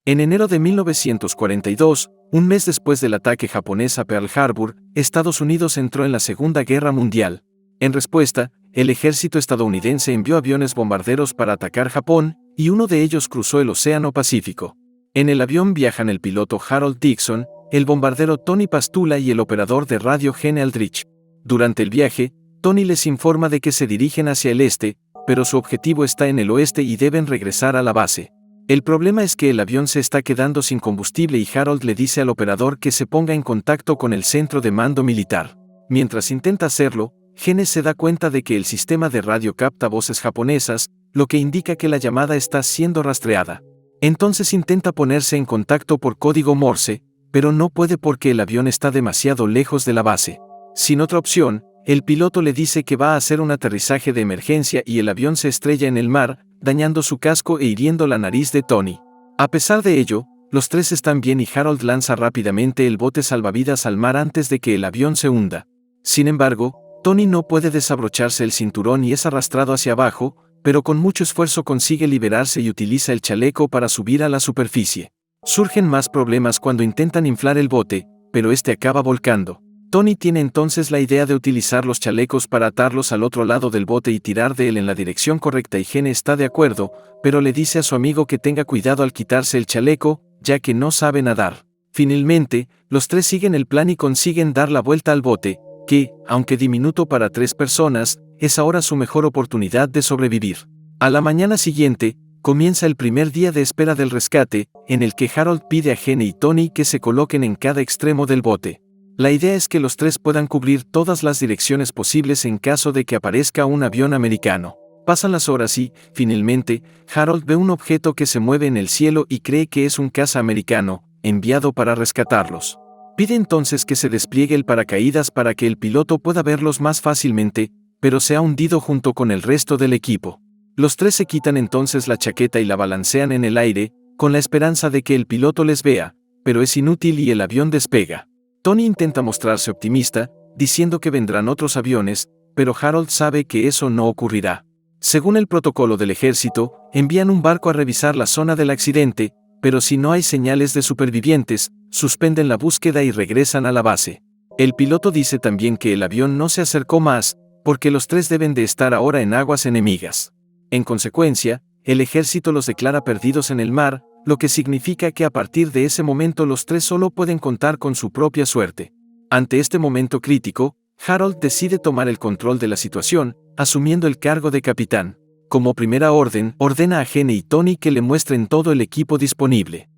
En enero de 1942, un mes después del ataque japonés a Pearl Harbor, Estados Unidos entró en la Segunda Guerra Mundial. En respuesta, el ejército estadounidense envió aviones bombarderos para atacar Japón, y uno de ellos cruzó el Océano Pacífico. En el avión viajan el piloto Harold Dixon, el bombardero Tony Pastula y el operador de radio Gene Aldrich. Durante el viaje, Tony les informa de que se dirigen hacia el este, pero su objetivo está en el oeste y deben regresar a la base. El problema es que el avión se está quedando sin combustible y Harold le dice al operador que se ponga en contacto con el centro de mando militar. Mientras intenta hacerlo, Gene se da cuenta de que el sistema de radio capta voces japonesas, lo que indica que la llamada está siendo rastreada. Entonces intenta ponerse en contacto por código Morse, pero no puede porque el avión está demasiado lejos de la base. Sin otra opción, el piloto le dice que va a hacer un aterrizaje de emergencia y el avión se estrella en el mar, dañando su casco e hiriendo la nariz de Tony. A pesar de ello, los tres están bien y Harold lanza rápidamente el bote salvavidas al mar antes de que el avión se hunda. Sin embargo, Tony no puede desabrocharse el cinturón y es arrastrado hacia abajo, pero con mucho esfuerzo consigue liberarse y utiliza el chaleco para subir a la superficie. Surgen más problemas cuando intentan inflar el bote, pero este acaba volcando. Tony tiene entonces la idea de utilizar los chalecos para atarlos al otro lado del bote y tirar de él en la dirección correcta y Gene está de acuerdo, pero le dice a su amigo que tenga cuidado al quitarse el chaleco, ya que no sabe nadar. Finalmente, los tres siguen el plan y consiguen dar la vuelta al bote, que, aunque diminuto para 3 personas, es ahora su mejor oportunidad de sobrevivir. A la mañana siguiente, comienza el primer día de espera del rescate, en el que Harold pide a Gene y Tony que se coloquen en cada extremo del bote. La idea es que los tres puedan cubrir todas las direcciones posibles en caso de que aparezca un avión americano. Pasan las horas y, finalmente, Harold ve un objeto que se mueve en el cielo y cree que es un caza americano, enviado para rescatarlos. Pide entonces que se despliegue el paracaídas para que el piloto pueda verlos más fácilmente, pero se ha hundido junto con el resto del equipo. Los tres se quitan entonces la chaqueta y la balancean en el aire, con la esperanza de que el piloto les vea, pero es inútil y el avión despega. Tony intenta mostrarse optimista, diciendo que vendrán otros aviones, pero Harold sabe que eso no ocurrirá. Según el protocolo del ejército, envían un barco a revisar la zona del accidente, pero si no hay señales de supervivientes, suspenden la búsqueda y regresan a la base. El piloto dice también que el avión no se acercó más, porque los tres deben de estar ahora en aguas enemigas. En consecuencia, el ejército los declara perdidos en el mar, lo que significa que a partir de ese momento los tres solo pueden contar con su propia suerte. Ante este momento crítico, Harold decide tomar el control de la situación, asumiendo el cargo de capitán. Como primera orden, ordena a Gene y Tony que le muestren todo el equipo disponible.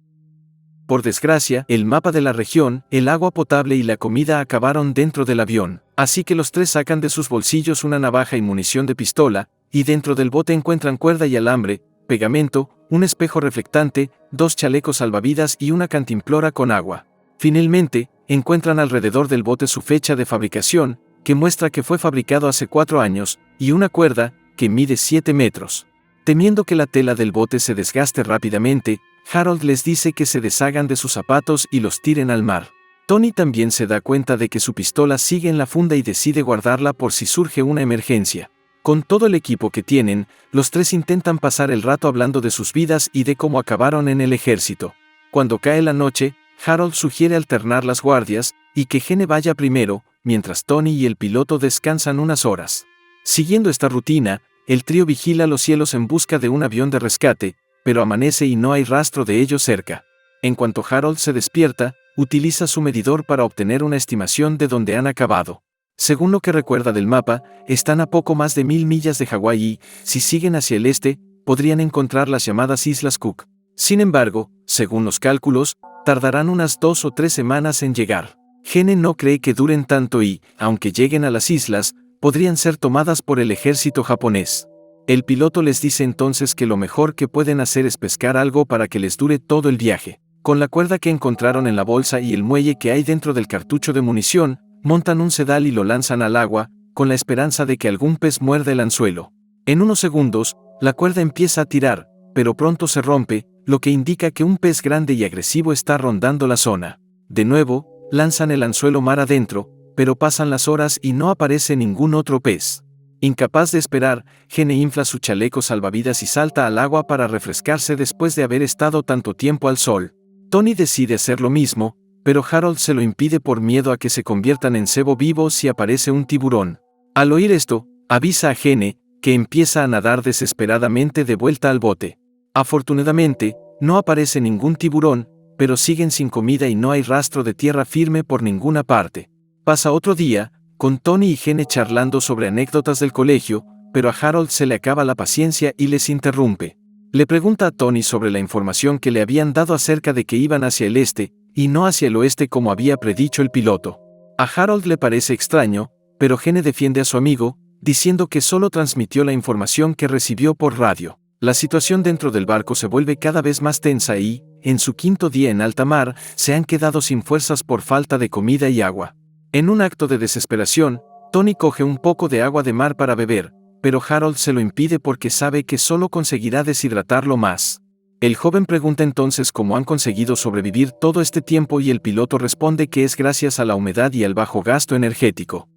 Por desgracia, el mapa de la región, el agua potable y la comida acabaron dentro del avión, así que los tres sacan de sus bolsillos una navaja y munición de pistola, y dentro del bote encuentran cuerda y alambre, pegamento, un espejo reflectante, 2 chalecos salvavidas y una cantimplora con agua. Finalmente, encuentran alrededor del bote su fecha de fabricación, que muestra que fue fabricado hace 4 años, y una cuerda, que mide 7 metros. Temiendo que la tela del bote se desgaste rápidamente, Harold les dice que se deshagan de sus zapatos y los tiren al mar. Tony también se da cuenta de que su pistola sigue en la funda y decide guardarla por si surge una emergencia. Con todo el equipo que tienen, los tres intentan pasar el rato hablando de sus vidas y de cómo acabaron en el ejército. Cuando cae la noche, Harold sugiere alternar las guardias, y que Gene vaya primero, mientras Tony y el piloto descansan unas horas. Siguiendo esta rutina, el trío vigila los cielos en busca de un avión de rescate, pero amanece y no hay rastro de ellos cerca. En cuanto Harold se despierta, utiliza su medidor para obtener una estimación de dónde han acabado. Según lo que recuerda del mapa, están a poco más de 1000 millas de Hawái y, si siguen hacia el este, podrían encontrar las llamadas Islas Cook. Sin embargo, según los cálculos, tardarán unas 2 o 3 semanas en llegar. Gene no cree que duren tanto y, aunque lleguen a las islas, podrían ser tomadas por el ejército japonés. El piloto les dice entonces que lo mejor que pueden hacer es pescar algo para que les dure todo el viaje. Con la cuerda que encontraron en la bolsa y el muelle que hay dentro del cartucho de munición, montan un sedal y lo lanzan al agua, con la esperanza de que algún pez muerda el anzuelo. En unos segundos, la cuerda empieza a tirar, pero pronto se rompe, lo que indica que un pez grande y agresivo está rondando la zona. De nuevo, lanzan el anzuelo mar adentro, pero pasan las horas y no aparece ningún otro pez. Incapaz de esperar, Gene infla su chaleco salvavidas y salta al agua para refrescarse después de haber estado tanto tiempo al sol. Tony decide hacer lo mismo, pero Harold se lo impide por miedo a que se conviertan en cebo vivo si aparece un tiburón. Al oír esto, avisa a Gene, que empieza a nadar desesperadamente de vuelta al bote. Afortunadamente, no aparece ningún tiburón, pero siguen sin comida y no hay rastro de tierra firme por ninguna parte. Pasa otro día, con Tony y Gene charlando sobre anécdotas del colegio, pero a Harold se le acaba la paciencia y les interrumpe. Le pregunta a Tony sobre la información que le habían dado acerca de que iban hacia el este, y no hacia el oeste como había predicho el piloto. A Harold le parece extraño, pero Gene defiende a su amigo, diciendo que solo transmitió la información que recibió por radio. La situación dentro del barco se vuelve cada vez más tensa y, en su quinto día en alta mar, se han quedado sin fuerzas por falta de comida y agua. En un acto de desesperación, Tony coge un poco de agua de mar para beber, pero Harold se lo impide porque sabe que solo conseguirá deshidratarlo más. El joven pregunta entonces cómo han conseguido sobrevivir todo este tiempo y el piloto responde que es gracias a la humedad y al bajo gasto energético.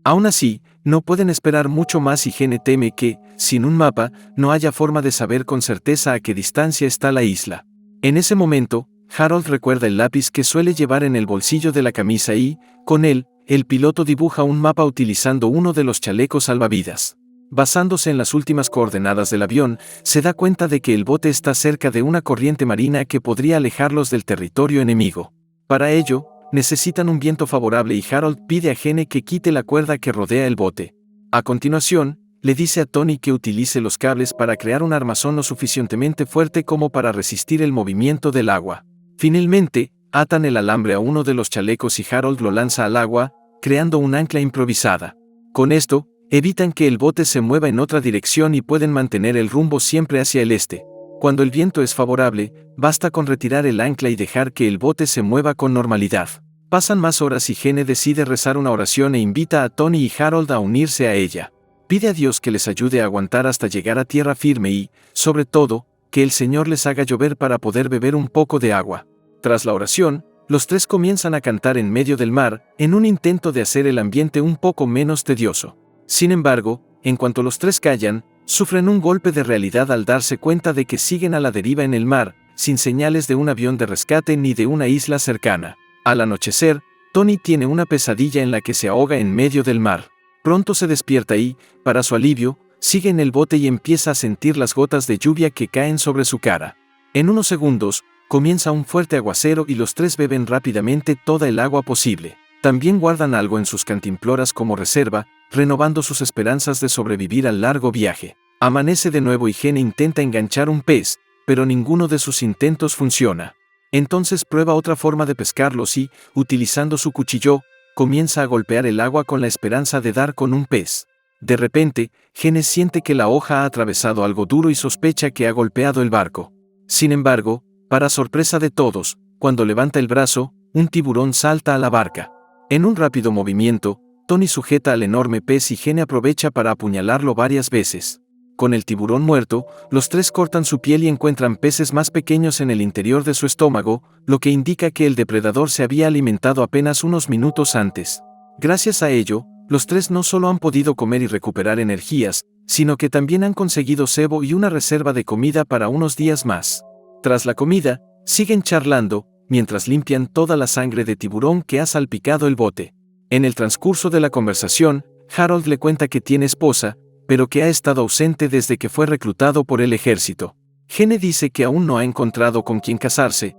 Aún así, no pueden esperar mucho más y Gene teme que, sin un mapa, no haya forma de saber con certeza a qué distancia está la isla. En ese momento, Harold recuerda el lápiz que suele llevar en el bolsillo de la camisa y, con él, el piloto dibuja un mapa utilizando uno de los chalecos salvavidas. Basándose en las últimas coordenadas del avión, se da cuenta de que el bote está cerca de una corriente marina que podría alejarlos del territorio enemigo. Para ello, necesitan un viento favorable y Harold pide a Gene que quite la cuerda que rodea el bote. A continuación, le dice a Tony que utilice los cables para crear un armazón lo suficientemente fuerte como para resistir el movimiento del agua. Finalmente, atan el alambre a uno de los chalecos y Harold lo lanza al agua, creando un ancla improvisada. Con esto, evitan que el bote se mueva en otra dirección y pueden mantener el rumbo siempre hacia el este. Cuando el viento es favorable, basta con retirar el ancla y dejar que el bote se mueva con normalidad. Pasan más horas y Gene decide rezar una oración e invita a Tony y Harold a unirse a ella. Pide a Dios que les ayude a aguantar hasta llegar a tierra firme y, sobre todo, que el Señor les haga llover para poder beber un poco de agua. Tras la oración, los tres comienzan a cantar en medio del mar, en un intento de hacer el ambiente un poco menos tedioso. Sin embargo, en cuanto los tres callan, sufren un golpe de realidad al darse cuenta de que siguen a la deriva en el mar, sin señales de un avión de rescate ni de una isla cercana. Al anochecer, Tony tiene una pesadilla en la que se ahoga en medio del mar. Pronto se despierta y, para su alivio, sigue en el bote y empieza a sentir las gotas de lluvia que caen sobre su cara. En unos segundos, comienza un fuerte aguacero y los tres beben rápidamente toda el agua posible. También guardan algo en sus cantimploras como reserva, renovando sus esperanzas de sobrevivir al largo viaje. Amanece de nuevo y Gene intenta enganchar un pez, pero ninguno de sus intentos funciona. Entonces prueba otra forma de pescarlos y, utilizando su cuchillo, comienza a golpear el agua con la esperanza de dar con un pez. De repente, Gene siente que la hoja ha atravesado algo duro y sospecha que ha golpeado el barco. Sin embargo, para sorpresa de todos, cuando levanta el brazo, un tiburón salta a la barca. En un rápido movimiento, Tony sujeta al enorme pez y Gene aprovecha para apuñalarlo varias veces. Con el tiburón muerto, los tres cortan su piel y encuentran peces más pequeños en el interior de su estómago, lo que indica que el depredador se había alimentado apenas unos minutos antes. Gracias a ello, los tres no solo han podido comer y recuperar energías, sino que también han conseguido cebo y una reserva de comida para unos días más. Tras la comida, siguen charlando, mientras limpian toda la sangre de tiburón que ha salpicado el bote. En el transcurso de la conversación, Harold le cuenta que tiene esposa, pero que ha estado ausente desde que fue reclutado por el ejército. Gene dice que aún no ha encontrado con quién casarse,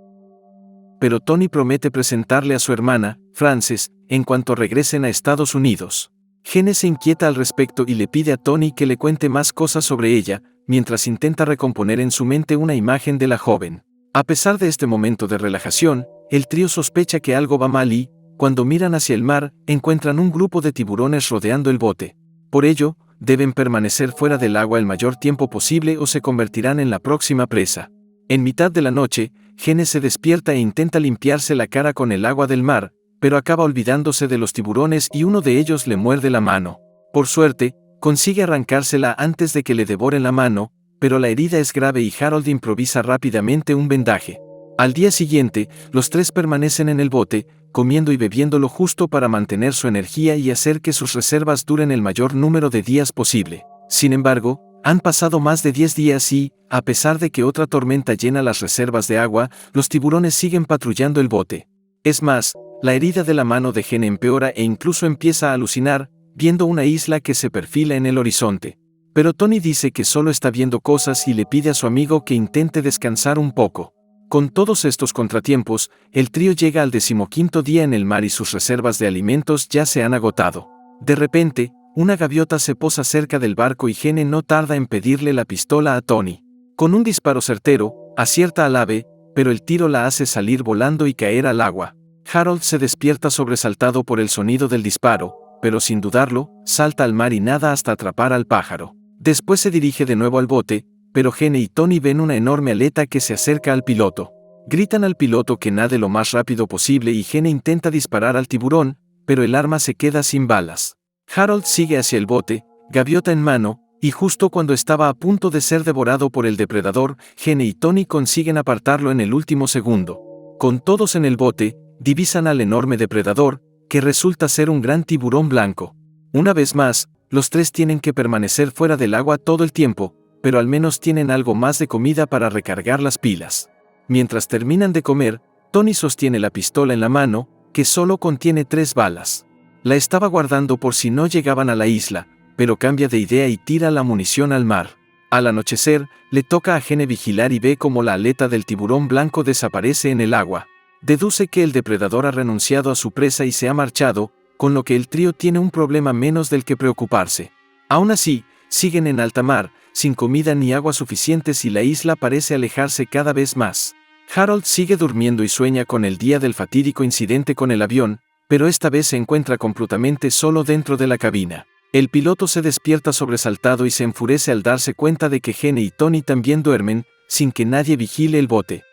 pero Tony promete presentarle a su hermana, Frances, en cuanto regresen a Estados Unidos. Gene se inquieta al respecto y le pide a Tony que le cuente más cosas sobre ella, mientras intenta recomponer en su mente una imagen de la joven. A pesar de este momento de relajación, el trío sospecha que algo va mal y, cuando miran hacia el mar, encuentran un grupo de tiburones rodeando el bote. Por ello, deben permanecer fuera del agua el mayor tiempo posible o se convertirán en la próxima presa. En mitad de la noche, Gene se despierta e intenta limpiarse la cara con el agua del mar, pero acaba olvidándose de los tiburones y uno de ellos le muerde la mano. Por suerte, consigue arrancársela antes de que le devoren la mano, pero la herida es grave y Harold improvisa rápidamente un vendaje. Al día siguiente, los tres permanecen en el bote, comiendo y bebiendo lo justo para mantener su energía y hacer que sus reservas duren el mayor número de días posible. Sin embargo, han pasado más de 10 días y, a pesar de que otra tormenta llena las reservas de agua, los tiburones siguen patrullando el bote. Es más, la herida de la mano de Gene empeora e incluso empieza a alucinar, viendo una isla que se perfila en el horizonte. Pero Tony dice que solo está viendo cosas y le pide a su amigo que intente descansar un poco. Con todos estos contratiempos, el trío llega al 15º día en el mar y sus reservas de alimentos ya se han agotado. De repente, una gaviota se posa cerca del barco y Gene no tarda en pedirle la pistola a Tony. Con un disparo certero, acierta al ave, pero el tiro la hace salir volando y caer al agua. Harold se despierta sobresaltado por el sonido del disparo, pero sin dudarlo, salta al mar y nada hasta atrapar al pájaro. Después se dirige de nuevo al bote, pero Gene y Tony ven una enorme aleta que se acerca al piloto. Gritan al piloto que nade lo más rápido posible y Gene intenta disparar al tiburón, pero el arma se queda sin balas. Harold sigue hacia el bote, gaviota en mano, y justo cuando estaba a punto de ser devorado por el depredador, Gene y Tony consiguen apartarlo en el último segundo. Con todos en el bote, divisan al enorme depredador, que resulta ser un gran tiburón blanco. Una vez más, los tres tienen que permanecer fuera del agua todo el tiempo, pero al menos tienen algo más de comida para recargar las pilas. Mientras terminan de comer, Tony sostiene la pistola en la mano, que solo contiene 3 balas. La estaba guardando por si no llegaban a la isla, pero cambia de idea y tira la munición al mar. Al anochecer, le toca a Gene vigilar y ve cómo la aleta del tiburón blanco desaparece en el agua. Deduce que el depredador ha renunciado a su presa y se ha marchado, con lo que el trío tiene un problema menos del que preocuparse. Aún así, siguen en alta mar, sin comida ni agua suficientes y la isla parece alejarse cada vez más. Harold sigue durmiendo y sueña con el día del fatídico incidente con el avión, pero esta vez se encuentra completamente solo dentro de la cabina. El piloto se despierta sobresaltado y se enfurece al darse cuenta de que Gene y Tony también duermen, sin que nadie vigile el bote.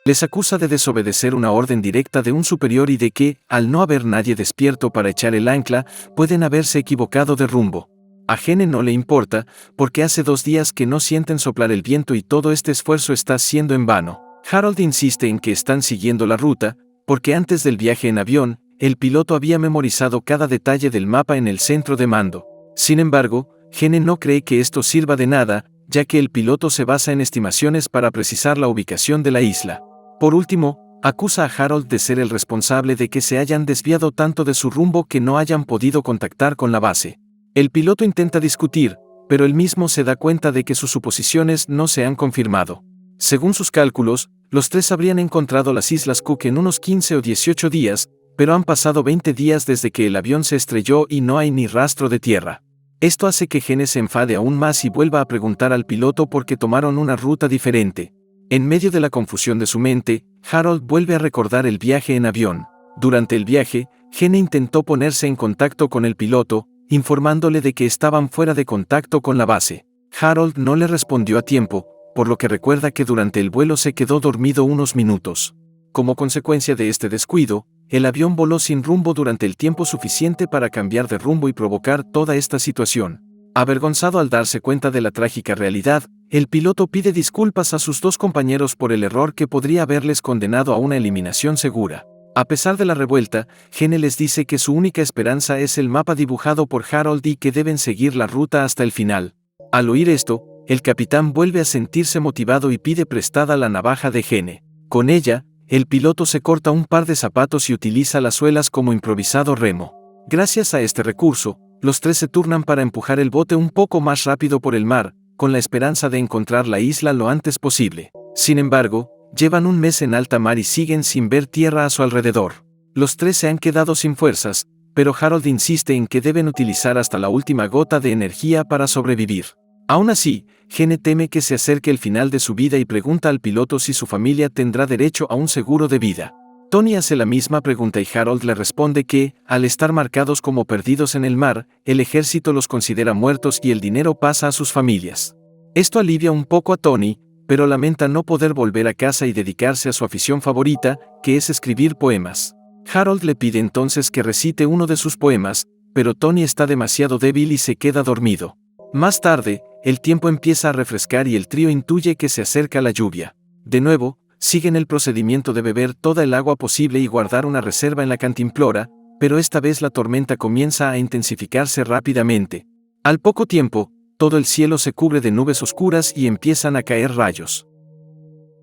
Les acusa de desobedecer una orden directa de un superior y de que, al no haber nadie despierto para echar el ancla, pueden haberse equivocado de rumbo. A Gene no le importa, porque hace 2 días que no sienten soplar el viento y todo este esfuerzo está siendo en vano. Harold insiste en que están siguiendo la ruta, porque antes del viaje en avión, el piloto había memorizado cada detalle del mapa en el centro de mando. Sin embargo, Gene no cree que esto sirva de nada, ya que el piloto se basa en estimaciones para precisar la ubicación de la isla. Por último, acusa a Harold de ser el responsable de que se hayan desviado tanto de su rumbo que no hayan podido contactar con la base. El piloto intenta discutir, pero él mismo se da cuenta de que sus suposiciones no se han confirmado. Según sus cálculos, los tres habrían encontrado las Islas Cook en unos 15 o 18 días, pero han pasado 20 días desde que el avión se estrelló y no hay ni rastro de tierra. Esto hace que Gene se enfade aún más y vuelva a preguntar al piloto por qué tomaron una ruta diferente. En medio de la confusión de su mente, Harold vuelve a recordar el viaje en avión. Durante el viaje, Gene intentó ponerse en contacto con el piloto, informándole de que estaban fuera de contacto con la base. Harold no le respondió a tiempo, por lo que recuerda que durante el vuelo se quedó dormido unos minutos. Como consecuencia de este descuido, el avión voló sin rumbo durante el tiempo suficiente para cambiar de rumbo y provocar toda esta situación. Avergonzado al darse cuenta de la trágica realidad, el piloto pide disculpas a sus 2 compañeros por el error que podría haberles condenado a una eliminación segura. A pesar de la revuelta, Gene les dice que su única esperanza es el mapa dibujado por Harold y que deben seguir la ruta hasta el final. Al oír esto, el capitán vuelve a sentirse motivado y pide prestada la navaja de Gene. Con ella, el piloto se corta un par de zapatos y utiliza las suelas como improvisado remo. Gracias a este recurso, los 3 se turnan para empujar el bote un poco más rápido por el mar, con la esperanza de encontrar la isla lo antes posible. Sin embargo, llevan un mes en alta mar y siguen sin ver tierra a su alrededor. Los 3 se han quedado sin fuerzas, pero Harold insiste en que deben utilizar hasta la última gota de energía para sobrevivir. Aún así, Gene teme que se acerque el final de su vida y pregunta al piloto si su familia tendrá derecho a un seguro de vida. Tony hace la misma pregunta y Harold le responde que, al estar marcados como perdidos en el mar, el ejército los considera muertos y el dinero pasa a sus familias. Esto alivia un poco a Tony, pero lamenta no poder volver a casa y dedicarse a su afición favorita, que es escribir poemas. Harold le pide entonces que recite uno de sus poemas, pero Tony está demasiado débil y se queda dormido. Más tarde, el tiempo empieza a refrescar y el trío intuye que se acerca la lluvia. De nuevo, Siguen el procedimiento de beber toda el agua posible y guardar una reserva en la cantimplora, pero esta vez la tormenta comienza a intensificarse rápidamente. Al poco tiempo, todo el cielo se cubre de nubes oscuras y empiezan a caer rayos.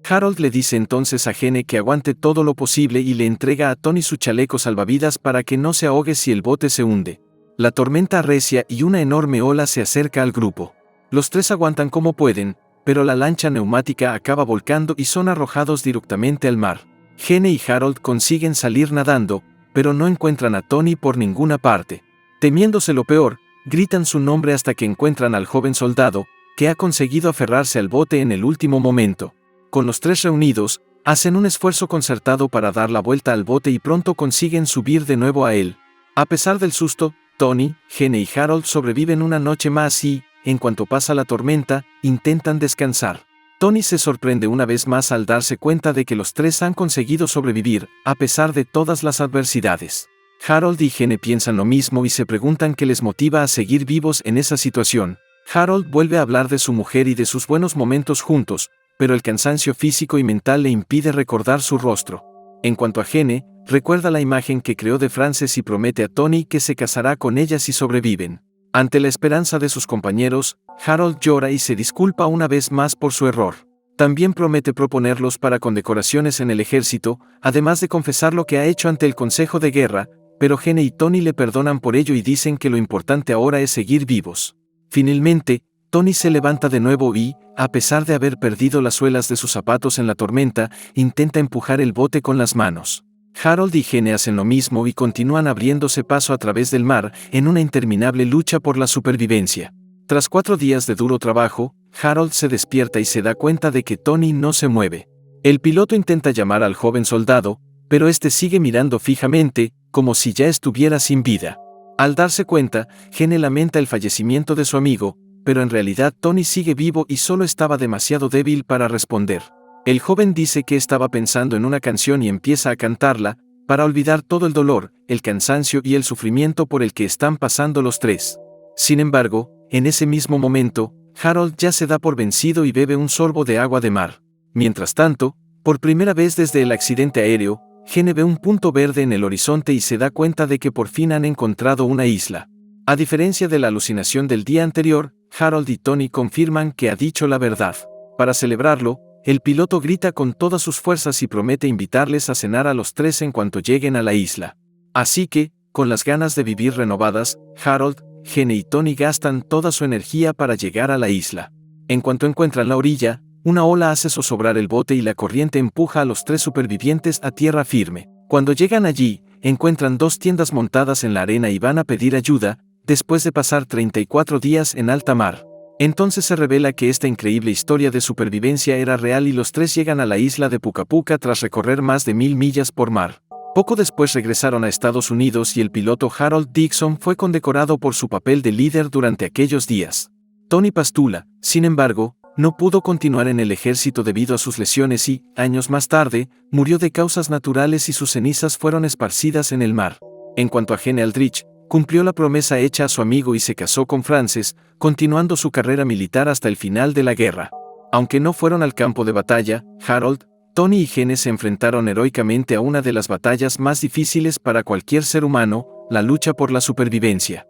Harold le dice entonces a Gene que aguante todo lo posible y le entrega a Tony su chaleco salvavidas para que no se ahogue si el bote se hunde. La tormenta arrecia y una enorme ola se acerca al grupo. Los tres aguantan como pueden, pero la lancha neumática acaba volcando y son arrojados directamente al mar. Gene y Harold consiguen salir nadando, pero no encuentran a Tony por ninguna parte. Temiéndose lo peor, gritan su nombre hasta que encuentran al joven soldado, que ha conseguido aferrarse al bote en el último momento. Con los tres reunidos, hacen un esfuerzo concertado para dar la vuelta al bote y pronto consiguen subir de nuevo a él. A pesar del susto, Tony, Gene y Harold sobreviven una noche más y, en cuanto pasa la tormenta, intentan descansar. Tony se sorprende una vez más al darse cuenta de que los tres han conseguido sobrevivir, a pesar de todas las adversidades. Harold y Gene piensan lo mismo y se preguntan qué les motiva a seguir vivos en esa situación. Harold vuelve a hablar de su mujer y de sus buenos momentos juntos, pero el cansancio físico y mental le impide recordar su rostro. En cuanto a Gene, recuerda la imagen que creó de Frances y promete a Tony que se casará con ella si sobreviven. Ante la esperanza de sus compañeros, Harold llora y se disculpa una vez más por su error. También promete proponerlos para condecoraciones en el ejército, además de confesar lo que ha hecho ante el Consejo de Guerra, pero Gene y Tony le perdonan por ello y dicen que lo importante ahora es seguir vivos. Finalmente, Tony se levanta de nuevo y, a pesar de haber perdido las suelas de sus zapatos en la tormenta, intenta empujar el bote con las manos. Harold y Gene hacen lo mismo y continúan abriéndose paso a través del mar, en una interminable lucha por la supervivencia. Tras 4 días de duro trabajo, Harold se despierta y se da cuenta de que Tony no se mueve. El piloto intenta llamar al joven soldado, pero este sigue mirando fijamente, como si ya estuviera sin vida. Al darse cuenta, Gene lamenta el fallecimiento de su amigo, pero en realidad Tony sigue vivo y solo estaba demasiado débil para responder. El joven dice que estaba pensando en una canción y empieza a cantarla, para olvidar todo el dolor, el cansancio y el sufrimiento por el que están pasando los tres. Sin embargo, en ese mismo momento, Harold ya se da por vencido y bebe un sorbo de agua de mar. Mientras tanto, por primera vez desde el accidente aéreo, Gene ve un punto verde en el horizonte y se da cuenta de que por fin han encontrado una isla. A diferencia de la alucinación del día anterior, Harold y Tony confirman que ha dicho la verdad. Para celebrarlo, el piloto grita con todas sus fuerzas y promete invitarles a cenar a los tres en cuanto lleguen a la isla. Así que, con las ganas de vivir renovadas, Harold, Gene y Tony gastan toda su energía para llegar a la isla. En cuanto encuentran la orilla, una ola hace zozobrar el bote y la corriente empuja a los tres supervivientes a tierra firme. Cuando llegan allí, encuentran 2 tiendas montadas en la arena y van a pedir ayuda, después de pasar 34 días en alta mar. Entonces se revela que esta increíble historia de supervivencia era real y los tres llegan a la isla de Puka Puka tras recorrer más de 1000 millas por mar. Poco después regresaron a Estados Unidos y el piloto Harold Dixon fue condecorado por su papel de líder durante aquellos días. Tony Pastula, sin embargo, no pudo continuar en el ejército debido a sus lesiones y, años más tarde, murió de causas naturales y sus cenizas fueron esparcidas en el mar. En cuanto a Gene Aldrich, cumplió la promesa hecha a su amigo y se casó con Frances, continuando su carrera militar hasta el final de la guerra. Aunque no fueron al campo de batalla, Harold, Tony y Gene se enfrentaron heroicamente a una de las batallas más difíciles para cualquier ser humano, la lucha por la supervivencia.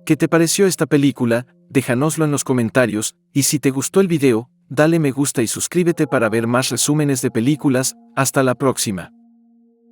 ¿Qué te pareció esta película? Déjanoslo en los comentarios, y si te gustó el video, dale me gusta y suscríbete para ver más resúmenes de películas. Hasta la próxima.